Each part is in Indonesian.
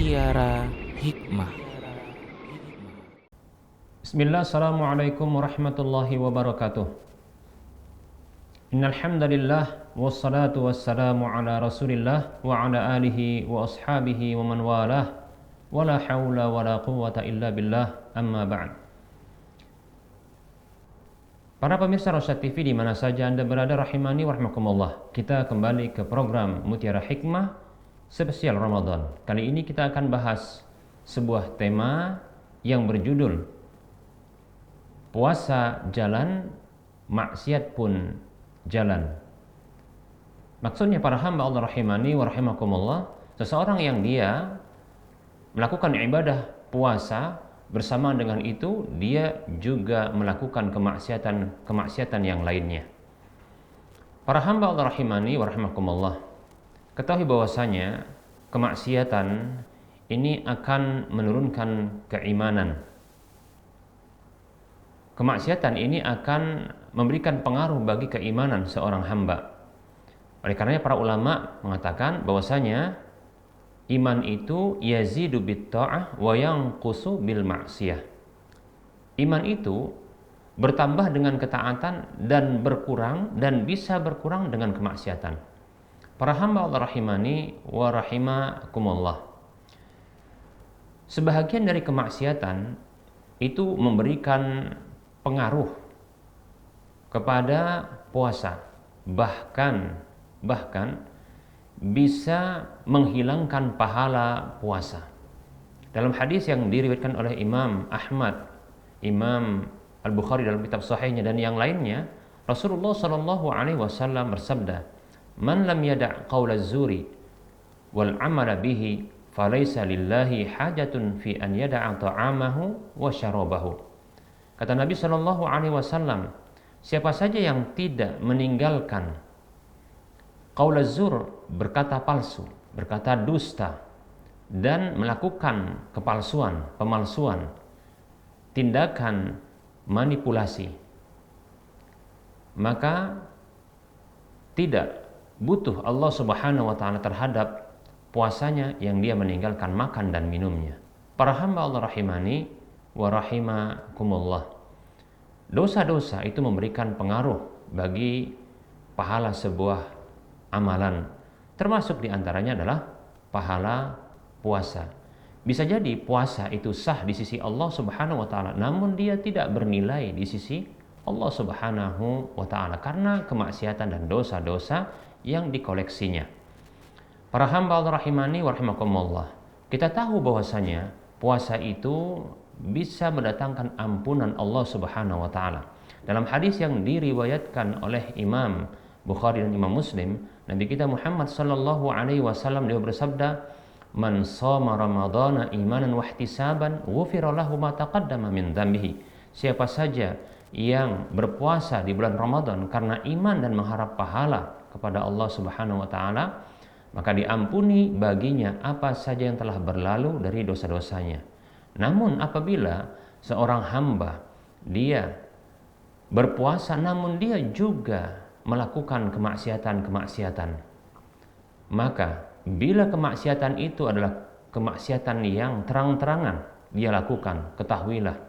Mutiara Hikmah. Bismillah, assalamualaikum warahmatullahi wabarakatuh. Innal hamdalillah wassalatu wassalamu ala Rasulillah wa ala alihi wa ashabihi wa man walah. Wala haula wala quwwata illa billah, amma ba'd. Para pemirsa Rosyad TV di mana saja Anda berada, rahimani wa rahmakumullah. Kita kembali ke program Mutiara Hikmah spesial Ramadan. Kali ini kita akan bahas sebuah tema yang berjudul puasa jalan, maksiat pun jalan. Maksudnya para hamba Allah rahimani wa rahimakumullah, seseorang yang dia melakukan ibadah puasa, bersama dengan itu dia juga melakukan kemaksiatan yang lainnya. Para hamba Allah rahimani wa rahimakumullah, ketahui bahwasanya kemaksiatan ini akan menurunkan keimanan. Kemaksiatan ini akan memberikan pengaruh bagi keimanan seorang hamba. Oleh karenanya para ulama mengatakan bahwasanya iman itu yazidu bit ta'ah wa yanqusu bil ma'siyah. Iman itu bertambah dengan ketaatan dan berkurang dan bisa berkurang dengan kemaksiatan. Para hamba Allah rahimani wa rahimakumullah, sebahagian dari kemaksiatan itu memberikan pengaruh kepada puasa, bahkan bisa menghilangkan pahala puasa. Dalam hadis yang diriwayatkan oleh Imam Ahmad, Imam Al-Bukhari dalam kitab sahihnya dan yang lainnya, Rasulullah sallallahu alaihi wasallam bersabda, "Man lam yada' qaula az-zuri wal 'amala bihi falaysa lillahi hajatun fi an yada'a ta'amahu wa syarabahu." Kata Nabi sallallahu alaihi wasallam, siapa saja yang tidak meninggalkan qaul az-zur, berkata palsu, berkata dusta, dan melakukan pemalsuan, tindakan manipulasi, maka tidak butuh Allah Subhanahu wa taala terhadap puasanya yang dia meninggalkan makan dan minumnya. Para hamba Allah rahimani wa rahimakumullah, dosa-dosa itu memberikan pengaruh bagi pahala sebuah amalan, termasuk diantaranya adalah pahala puasa. Bisa jadi puasa itu sah di sisi Allah Subhanahu wa taala, namun dia tidak bernilai di sisi Allah Subhanahu wa taala karena kemaksiatan dan dosa-dosa yang dikoleksinya. Para hamba Allah rahimani wa rahimakumullah, kita tahu bahwasanya puasa itu bisa mendatangkan ampunan Allah Subhanahu wa taala. Dalam hadis yang diriwayatkan oleh Imam Bukhari dan Imam Muslim, Nabi kita Muhammad sallallahu alaihi wasallam dia bersabda, "Man shoma ramadhana imanan wa ihtisaban, ghufira lahu ma taqaddama min dzambihi." Siapa saja yang berpuasa di bulan Ramadan karena iman dan mengharap pahala kepada Allah Subhanahu wa taala, maka diampuni baginya apa saja yang telah berlalu dari dosa-dosanya. Namun apabila seorang hamba dia berpuasa namun dia juga melakukan kemaksiatan, maka bila kemaksiatan itu adalah kemaksiatan yang terang-terangan dia lakukan, ketahuilah,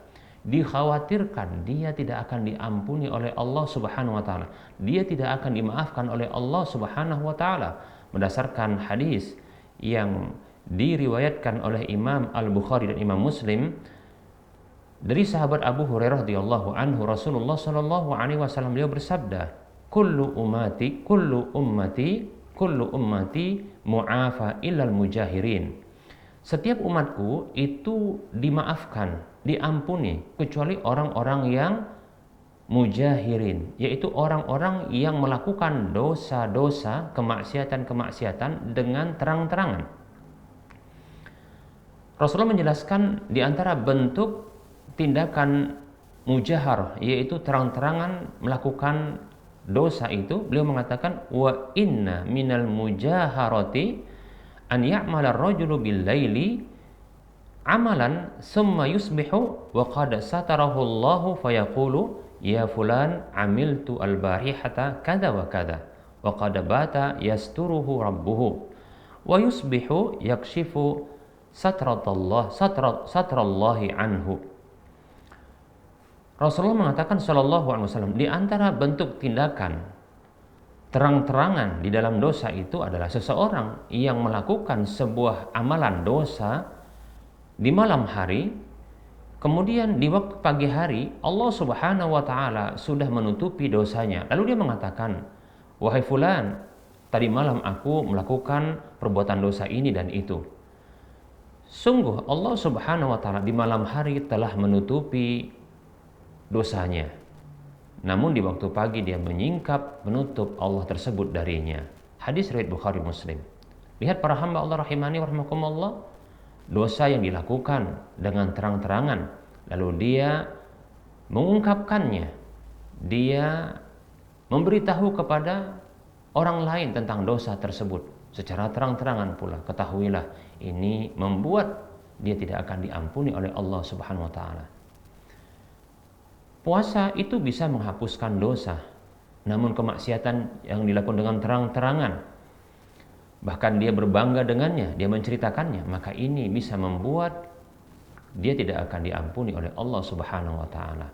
dikhawatirkan dia tidak akan diampuni oleh Allah Subhanahu wa taala. Dia tidak akan dimaafkan oleh Allah Subhanahu wa taala. Berdasarkan hadis yang diriwayatkan oleh Imam Al-Bukhari dan Imam Muslim dari sahabat Abu Hurairah radhiyallahu anhu, Rasulullah sallallahu alaihi wasallam beliau bersabda, kullu ummati mu'afa illal mujahirin." Setiap umatku itu dimaafkan, diampuni kecuali orang-orang yang mujahirin, yaitu orang-orang yang melakukan dosa-dosa, kemaksiatan dengan terang-terangan. Rasulullah menjelaskan di antara bentuk tindakan mujahar, yaitu terang-terangan melakukan dosa itu, beliau mengatakan, "Wa inna minal mujaharati an ya'mala ar-rajulu bil-laili amalan summa yusbihu wa qad satarahu Allahu fayaqulu ya fulan amiltu al-barihata kada wa kada wa qad bata yasturuhu rabbuhu wa yusbihu yakshifu satrallahi anhu. Rasulullah mengatakan sallallahu alaihi wasallam, di antara bentuk tindakan terang-terangan di dalam dosa itu adalah seseorang yang melakukan sebuah amalan dosa di malam hari, kemudian di waktu pagi hari Allah Subhanahu wa taala sudah menutupi dosanya. Lalu dia mengatakan, "Wahai fulan, tadi malam aku melakukan perbuatan dosa ini dan itu." Sungguh Allah Subhanahu wa taala di malam hari telah menutupi dosanya. Namun di waktu pagi dia menyingkap, menutup Allah tersebut darinya. Hadis riwayat Bukhari Muslim. Lihat para hamba Allah rahimani wa rahimakumullah, dosa yang dilakukan dengan terang-terangan, lalu dia mengungkapkannya, dia memberitahu kepada orang lain tentang dosa tersebut secara terang-terangan pula. Ketahuilah, ini membuat dia tidak akan diampuni oleh Allah Subhanahu wa taala. Puasa itu bisa menghapuskan dosa, namun kemaksiatan yang dilakukan dengan terang-terangan, bahkan dia berbangga dengannya, dia menceritakannya, maka ini bisa membuat dia tidak akan diampuni oleh Allah Subhanahu wa taala.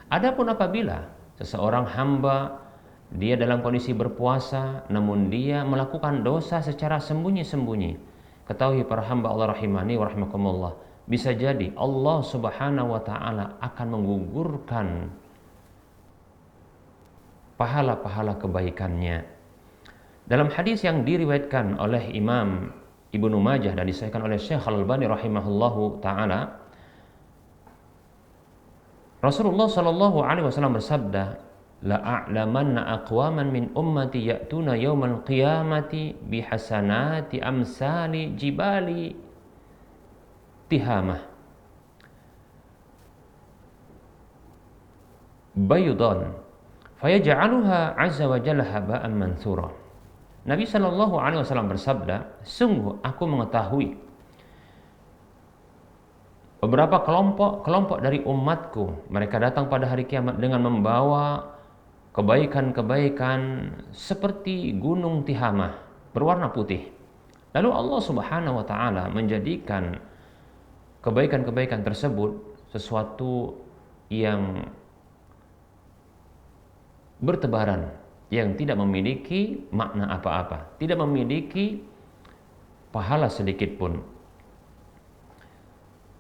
Adapun apabila seseorang hamba dia dalam kondisi berpuasa namun dia melakukan dosa secara sembunyi-sembunyi, ketahui para hamba Allah rahimani wa rahimakumullah, bisa jadi Allah Subhanahu wa taala akan menggugurkan pahala-pahala kebaikannya. Dalam hadis yang diriwayatkan oleh Imam Ibnu Majah dan disahihkan oleh Syekh Al-Albani rahimahullahu taala, Rasulullah sallallahu alaihi wasallam bersabda, "La a'lamanna aqwaman min ummati ya'tuna yaumal qiyamati bihasanati amsali jibali tihamah bayudan fayaj'aluha 'azza wa jalla haba'an manthura." Nabi Shallallahu Alaihi Wasallam bersabda, sungguh aku mengetahui beberapa kelompok dari umatku, mereka datang pada hari kiamat dengan membawa kebaikan-kebaikan seperti gunung Tihamah berwarna putih. Lalu Allah Subhanahu wa taala menjadikan kebaikan-kebaikan tersebut sesuatu yang bertebaran, yang tidak memiliki makna apa-apa, tidak memiliki pahala sedikit pun.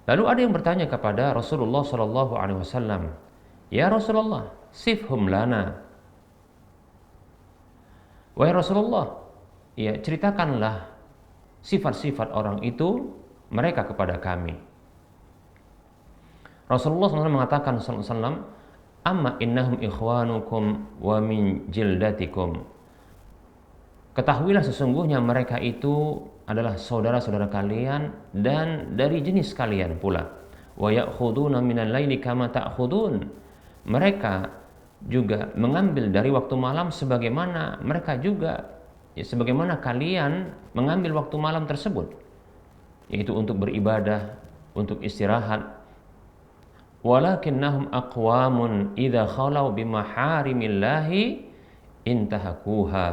Lalu ada yang bertanya kepada Rasulullah sallallahu alaihi wasallam, "Ya Rasulullah, sifhum lana." Wahai Rasulullah, ya ceritakanlah sifat-sifat orang itu mereka kepada kami. Rasulullah SAW mengatakan sallallahu alaihi wasallam, "Amma innahum ikhwanukum wa min jildatikum." Ketahuilah sesungguhnya mereka itu adalah saudara-saudara kalian dan dari jenis kalian pula. Wa ya'khuduna minal laili kama ta'khudun. Mereka juga mengambil dari waktu malam sebagaimana mereka juga, ya, sebagaimana kalian mengambil waktu malam tersebut, yaitu untuk beribadah, untuk istirahat. Walakinnahum aqwamun idza khalau bimaharimillahi intahakuha.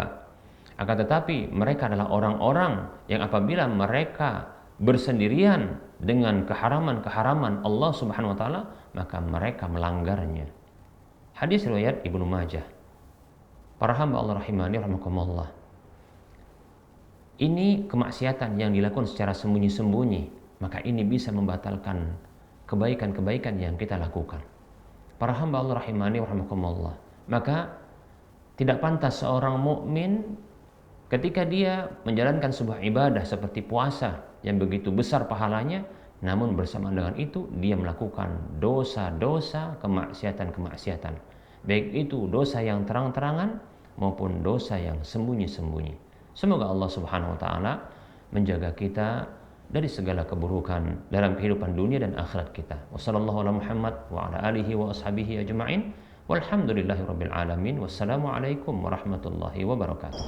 Akan tetapi mereka adalah orang-orang yang apabila mereka bersendirian dengan keharaman-keharaman Allah Subhanahu wa taala, maka mereka melanggarnya. Hadis riwayat Ibnu Majah. Para hamba Allah rahimani rahimakumullah. Ini kemaksiatan yang dilakukan secara sembunyi-sembunyi, maka ini bisa membatalkan kebaikan-kebaikan yang kita lakukan. Para hamba Allah rahimani rahimakumullah, maka tidak pantas seorang mukmin ketika dia menjalankan sebuah ibadah seperti puasa yang begitu besar pahalanya, namun bersamaan dengan itu dia melakukan dosa-dosa, kemaksiatan-kemaksiatan, baik itu dosa yang terang-terangan maupun dosa yang sembunyi-sembunyi. Semoga Allah Subhanahu wa taala menjaga kita dari segala keburukan dalam kehidupan dunia dan akhirat kita. Wassallallahu ala Muhammad wa ala alihi wa ashabihi ajma'in. Walhamdulillahirabbil alamin. Wassalamualaikum warahmatullahi wabarakatuh.